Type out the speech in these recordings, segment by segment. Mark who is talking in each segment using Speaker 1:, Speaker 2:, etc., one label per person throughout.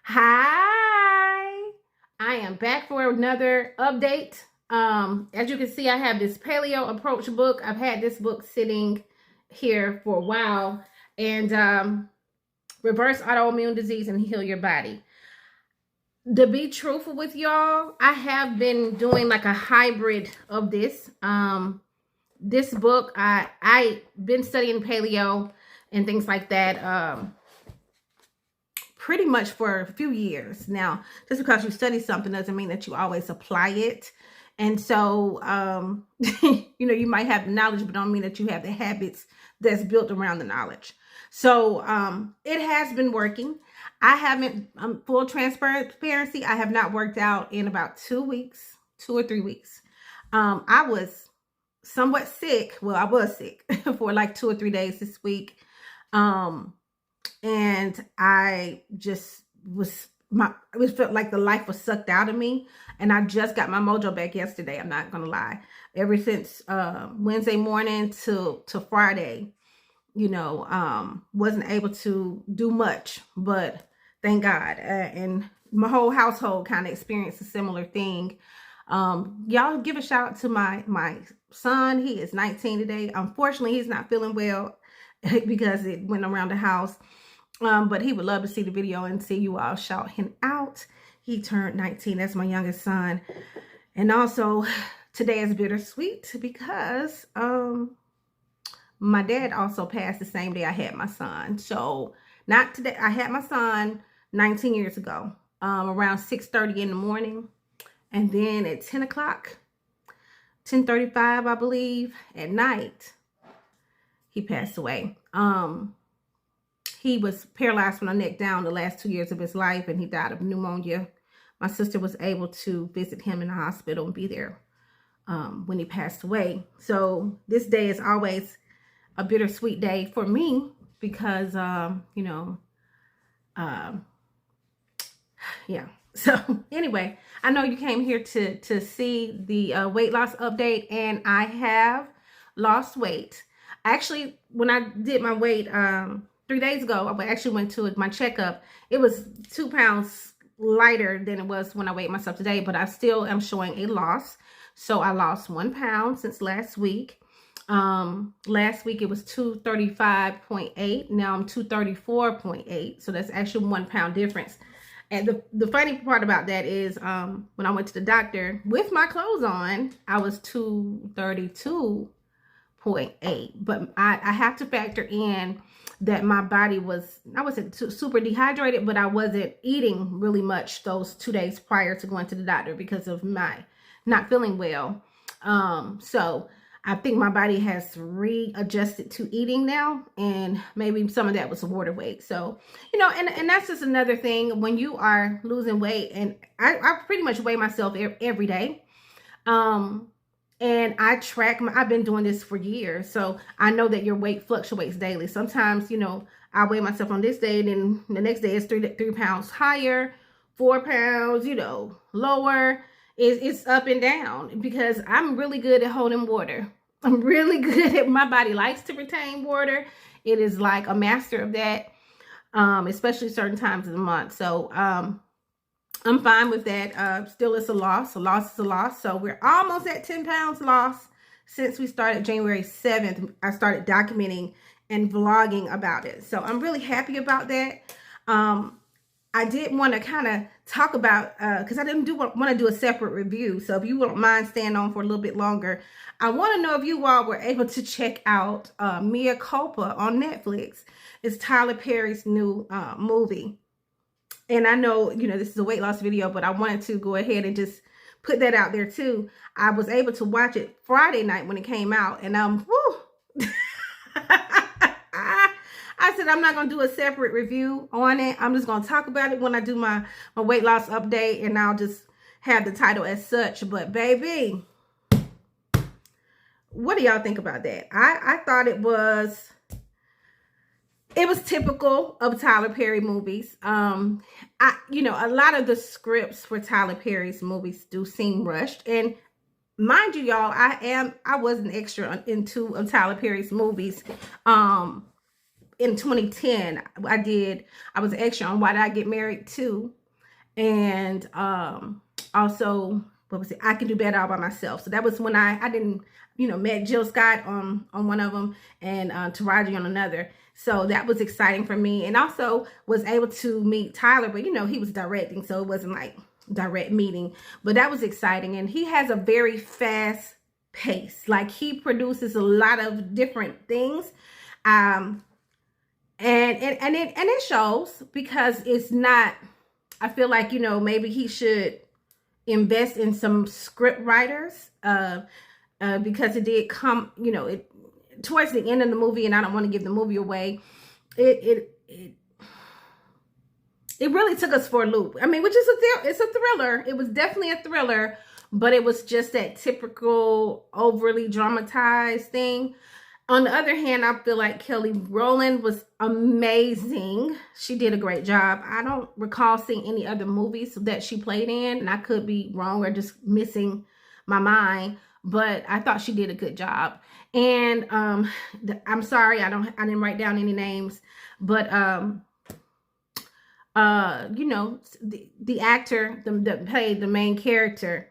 Speaker 1: Hi, I am back for another update. As you can see, I have this paleo approach book. I've had this book sitting here for a while, and reverse autoimmune disease and heal your body. To be truthful with y'all, I have been doing like a hybrid of this. This book, I been studying paleo and things like that. Pretty much for a few years. Now, just because you study something doesn't mean that you always apply it. And so, you might have the knowledge, but don't mean that you have the habits that's built around the knowledge. So it has been working. I haven't, full transparency, I have not worked out in about 2 weeks, 2 or 3 weeks. I was somewhat sick. Well, I was sick for like 2 or 3 days this week. And I just it felt like the life was sucked out of me. And I just got my mojo back yesterday. I'm not going to lie. Ever since Wednesday morning to Friday, wasn't able to do much, but thank God. And my whole household kind of experienced a similar thing. Y'all give a shout out to my son. He is 19 today. Unfortunately, he's not feeling well because it went around the house. But he would love to see the video and see you all shout him out. He turned 19. That's my youngest son. And also, today is bittersweet because my dad also passed the same day I had my son. So, not today. I had my son 19 years ago, around 6:30 in the morning. And then at 10 o'clock, 10:35, I believe, at night, he passed away. He was paralyzed from the neck down the last 2 years of his life, and he died of pneumonia. My sister was able to visit him in the hospital and be there when he passed away. So this day is always a bittersweet day for me because, yeah. So anyway, I know you came here to see the weight loss update, and I have lost weight. Actually, when I did my weight 3 days ago, I actually went to my checkup. It was 2 pounds lighter than it was when I weighed myself today, but I still am showing a loss. So I lost 1 pound since last week. Last week it was 235.8. Now I'm 234.8. So that's actually 1 pound difference. And the funny part about that is when I went to the doctor with my clothes on, I was 232.8. But I have to factor in that my body I wasn't super dehydrated, but I wasn't eating really much those 2 days prior to going to the doctor because of my not feeling well. So I think my body has readjusted to eating now, and maybe some of that was water weight. So, and that's just another thing when you are losing weight, and I pretty much weigh myself every day. And I track I've been doing this for years. So I know that your weight fluctuates daily. Sometimes, I weigh myself on this day, and then the next day it's 3 pounds higher, 4 pounds, lower. It's up and down because I'm really good at holding water. I'm really good at, my body likes to retain water. It is like a master of that, especially certain times of the month. So, I'm fine with that. Still, it's a loss. A loss is a loss. So we're almost at 10 pounds loss since we started January 7th. I started documenting and vlogging about it. So I'm really happy about that. I did want to kind of talk about, because I didn't want to do a separate review. So if you wouldn't mind staying on for a little bit longer, I want to know if you all were able to check out Mea Culpa on Netflix. It's Tyler Perry's new movie. And I know, this is a weight loss video, but I wanted to go ahead and just put that out there too. I was able to watch it Friday night when it came out, and whew. I said I'm not going to do a separate review on it. I'm just going to talk about it when I do my weight loss update, and I'll just have the title as such. But baby, what do y'all think about that? I thought it was typical of Tyler Perry movies. A lot of the scripts for Tyler Perry's movies do seem rushed. And mind you, y'all, I was an extra in 2 of Tyler Perry's movies. in 2010, I was extra on Why Did I Get Married Too, and also, what was it? I Can Do Better All by Myself. So that was when I didn't, met Jill Scott on one of them, and Taraji on another. So that was exciting for me, and also was able to meet Tyler, but he was directing, so it wasn't like direct meeting, but that was exciting. And he has a very fast pace. Like, he produces a lot of different things, and it shows, because it's not, I feel like, maybe he should invest in some script writers, because it did come, it towards the end of the movie, and I don't want to give the movie away. It really took us for a loop. I mean, which is it's a thriller. It was definitely a thriller, but it was just that typical overly dramatized thing. On the other hand, I feel like Kelly Rowland was amazing. She did a great job. I don't recall seeing any other movies that she played in, and I could be wrong or just missing my mind, but I thought she did a good job. And I'm sorry, I didn't write down any names, but the actor that played the main character,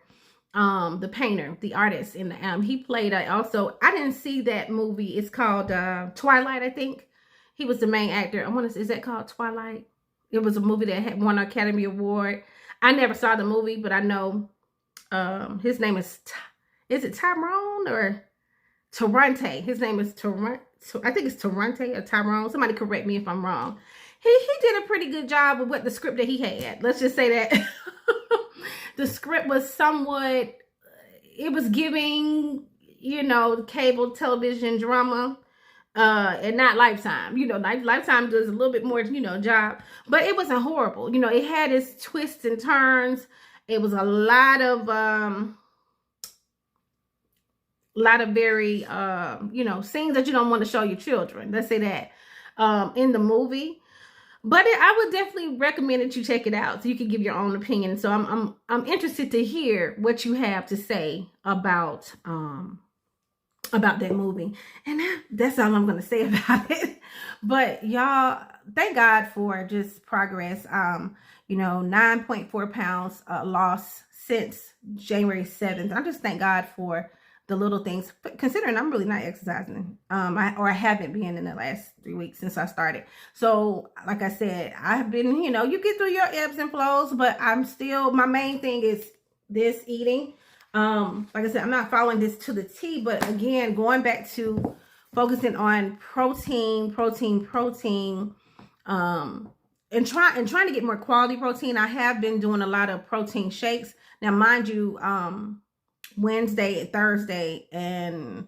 Speaker 1: the painter, the artist, in the he played also, I didn't see that movie. It's called Twilight, I think. He was the main actor. Is that called Twilight? It was a movie that had won an Academy Award. I never saw the movie, but I know his name is it Tyrone or Torrente? His name is Torrente. I think it's Torrente or Tyrone. Somebody correct me if I'm wrong. He did a pretty good job with what the script that he had. Let's just say that. The script was somewhat, it was giving, cable television drama, and not Lifetime. Lifetime does a little bit more, job, but it wasn't horrible. It had its twists and turns. It was a lot of very, scenes that you don't want to show your children. Let's say that, in the movie. But I would definitely recommend that you check it out so you can give your own opinion. So I'm interested to hear what you have to say about that movie. And that's all I'm going to say about it. But y'all, thank God for just progress. 9.4 pounds loss since January 7th. I just thank God for the little things, considering I'm really not exercising, I haven't been in the last 3 weeks since I started. So like I said, I've been, you get through your ebbs and flows, but I'm still, my main thing is this eating. Like I said, I'm not following this to the T, but again, going back to focusing on protein, and trying to get more quality protein. I have been doing a lot of protein shakes. Now, mind you, Wednesday, Thursday, and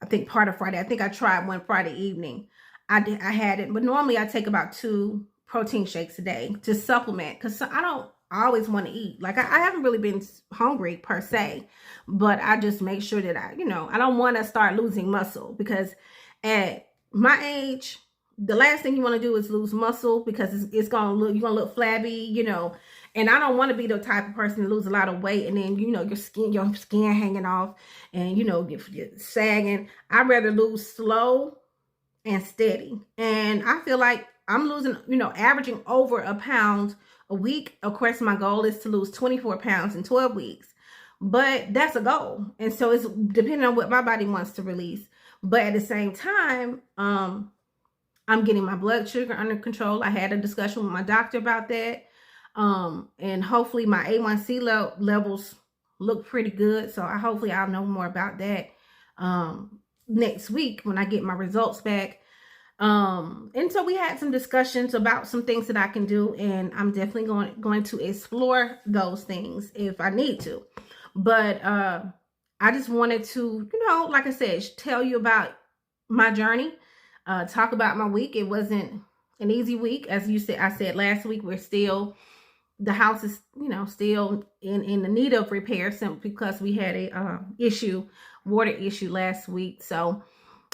Speaker 1: I think part of Friday. I think I tried one Friday evening. I had it, but normally I take about 2 protein shakes a day to supplement, because I don't always want to eat. Like, I haven't really been hungry per se, but I just make sure that I don't want to start losing muscle, because at my age, the last thing you want to do is lose muscle, because you're gonna look flabby, and I don't want to be the type of person to lose a lot of weight and then, your skin hanging off and, you're sagging. I'd rather lose slow and steady. And I feel like I'm losing, averaging over a pound a week. Of course, my goal is to lose 24 pounds in 12 weeks, but that's a goal. And so it's depending on what my body wants to release. But at the same time, I'm getting my blood sugar under control. I had a discussion with my doctor about that. And hopefully my A1C levels look pretty good. So hopefully I'll know more about that, next week when I get my results back. And so we had some discussions about some things that I can do, and I'm definitely going to explore those things if I need to. But, I just wanted to, like I said, tell you about my journey, talk about my week. It wasn't an easy week. As I said last week, the house is, still in the need of repair, simply because we had a water issue last week. So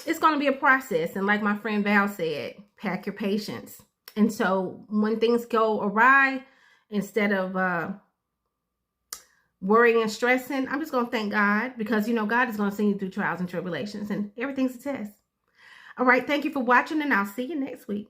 Speaker 1: it's going to be a process. And like my friend Val said, pack your patience. And so when things go awry, instead of worrying and stressing, I'm just going to thank God, because, God is going to send you through trials and tribulations, and everything's a test. All right, thank you for watching, and I'll see you next week.